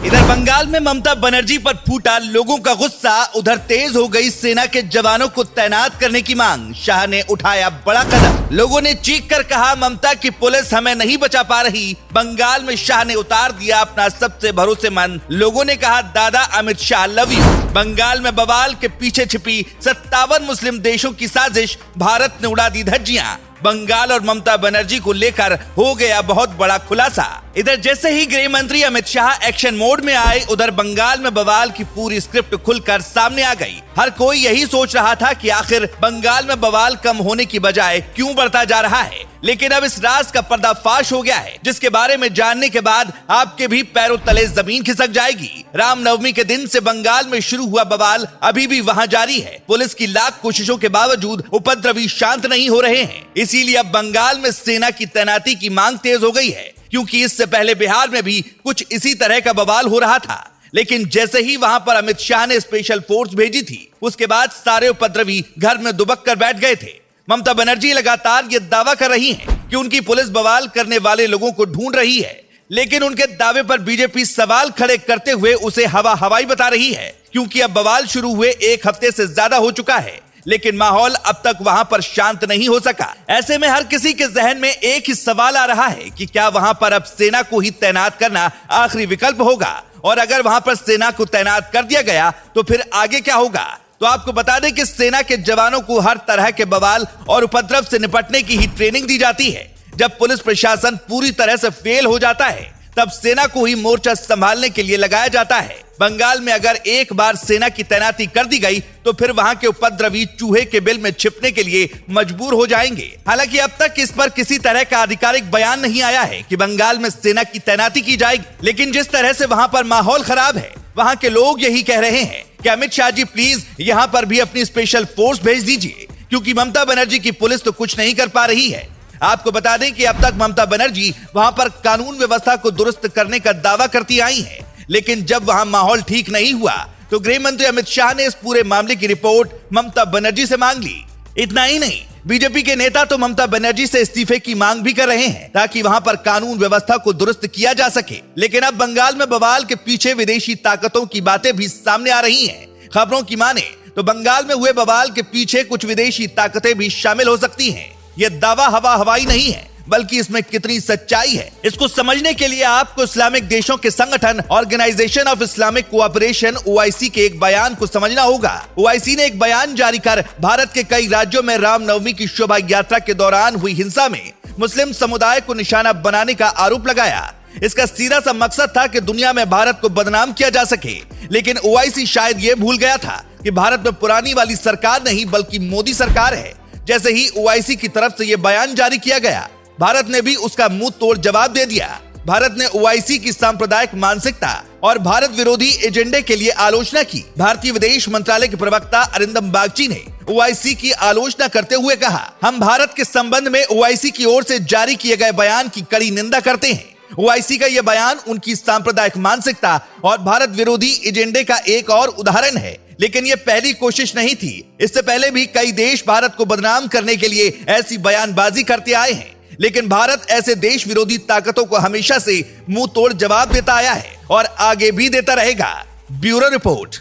इधर बंगाल में ममता बनर्जी पर फूटा लोगों का गुस्सा, उधर तेज हो गई सेना के जवानों को तैनात करने की मांग। शाह ने उठाया बड़ा कदम। लोगों ने चीख कर कहा, ममता की पुलिस हमें नहीं बचा पा रही। बंगाल में शाह ने उतार दिया अपना सबसे भरोसेमंद। लोगों ने कहा, दादा अमित शाह लव यू। बंगाल में बवाल के पीछे छिपी 57 मुस्लिम देशों की साजिश, भारत ने उड़ा दी धज्जियां। बंगाल और ममता बनर्जी को लेकर हो गया बहुत बड़ा खुलासा। इधर जैसे ही गृह मंत्री अमित शाह एक्शन मोड में आए, उधर बंगाल में बवाल की पूरी स्क्रिप्ट खुलकर सामने आ गई। हर कोई यही सोच रहा था कि आखिर बंगाल में बवाल कम होने की बजाय क्यों बढ़ता जा रहा है, लेकिन अब इस राज का पर्दाफाश हो गया है, जिसके बारे में जानने के बाद आपके भी पैरों तले जमीन खिसक जाएगी। रामनवमी के दिन से बंगाल में शुरू हुआ बवाल अभी भी वहां जारी है। पुलिस की लाख कोशिशों के बावजूद उपद्रवी शांत नहीं हो रहे हैं। इसीलिए अब बंगाल में सेना की तैनाती की मांग तेज हो गई है, क्योंकि इससे पहले बिहार में भी कुछ इसी तरह का बवाल हो रहा था। लेकिन जैसे ही वहां पर अमित शाह ने स्पेशल फोर्स भेजी थी, उसके बाद सारे उपद्रवी घर में दुबक कर बैठ गए थे। ममता बनर्जी लगातार ये दावा कर रही हैं कि उनकी पुलिस बवाल करने वाले लोगों को ढूंढ रही है, लेकिन उनके दावे पर बीजेपी सवाल खड़े करते हुए उसे हवा हवाई बता रही है, क्योंकि अब बवाल शुरू हुए 1 हफ्ते से ज्यादा हो चुका है, लेकिन माहौल अब तक वहां पर शांत नहीं हो सका। ऐसे में हर किसी के जहन में एक ही सवाल आ रहा है कि क्या वहां पर अब सेना को ही तैनात करना आखिरी विकल्प होगा, और अगर वहां पर सेना को तैनात कर दिया गया तो फिर आगे क्या होगा। तो आपको बता दें कि सेना के जवानों को हर तरह के बवाल और उपद्रव से निपटने की ही ट्रेनिंग दी जाती है। जब पुलिस प्रशासन पूरी तरह से फेल हो जाता है, तब सेना को ही मोर्चा संभालने के लिए लगाया जाता है। बंगाल में अगर एक बार सेना की तैनाती कर दी गई तो फिर वहां के उपद्रवी चूहे के बिल में छिपने के लिए मजबूर हो जाएंगे। हालांकि अब तक इस पर किसी तरह का आधिकारिक बयान नहीं आया है कि बंगाल में सेना की तैनाती की जाएगी, लेकिन जिस तरह से वहां पर माहौल खराब है, वहां के लोग यही कह रहे हैं कि अमित शाह जी प्लीज यहां पर भी अपनी स्पेशल फोर्स भेज दीजिए, क्योंकि ममता बनर्जी की पुलिस तो कुछ नहीं कर पा रही है। आपको बता दें कि अब तक ममता बनर्जी वहां पर कानून व्यवस्था को दुरुस्त करने का दावा करती आई हैं, लेकिन जब वहां माहौल ठीक नहीं हुआ तो गृह मंत्री अमित शाह ने इस पूरे मामले की रिपोर्ट ममता बनर्जी से मांग ली। इतना ही नहीं, बीजेपी के नेता तो ममता बनर्जी से इस्तीफे की मांग भी कर रहे हैं, ताकि वहां पर कानून व्यवस्था को दुरुस्त किया जा सके। लेकिन अब बंगाल में बवाल के पीछे विदेशी ताकतों की बातें भी सामने आ रही हैं। खबरों की माने तो बंगाल में हुए बवाल के पीछे कुछ विदेशी ताकतें भी शामिल हो सकती हैं। यह दावा हवा हवाई नहीं है, बल्कि इसमें कितनी सच्चाई है, इसको समझने के लिए आपको इस्लामिक देशों के संगठन organisation of Islamic cooperation OIC के एक बयान को समझना होगा। OIC ने एक बयान जारी कर भारत के कई राज्यों में रामनवमी की शोभा यात्रा के दौरान हुई हिंसा में मुस्लिम समुदाय को निशाना बनाने का आरोप लगाया। इसका सीधा सा मकसद था कि दुनिया में भारत को बदनाम किया जा सके, लेकिन OIC शायद ये भूल गया था कि भारत में पुरानी वाली सरकार नहीं बल्कि मोदी सरकार है। जैसे ही OIC की तरफ से यह बयान जारी किया गया, भारत ने भी उसका मुंह तोड़ जवाब दे दिया। भारत ने OIC की सांप्रदायिक मानसिकता और भारत विरोधी एजेंडे के लिए आलोचना की। भारतीय विदेश मंत्रालय के प्रवक्ता अरिंदम बागची ने OIC की आलोचना करते हुए कहा, हम भारत के संबंध में OIC की ओर से जारी किए गए बयान की कड़ी निंदा करते हैं। OIC का यह बयान उनकी सांप्रदायिक मानसिकता और भारत विरोधी एजेंडे का एक और उदाहरण है, लेकिन यह पहली कोशिश नहीं थी। इससे पहले भी कई देश भारत को बदनाम करने के लिए ऐसी बयानबाजी करते आए हैं, लेकिन भारत ऐसे देश विरोधी ताकतों को हमेशा से मुंह तोड़ जवाब देता आया है और आगे भी देता रहेगा। Bureau report.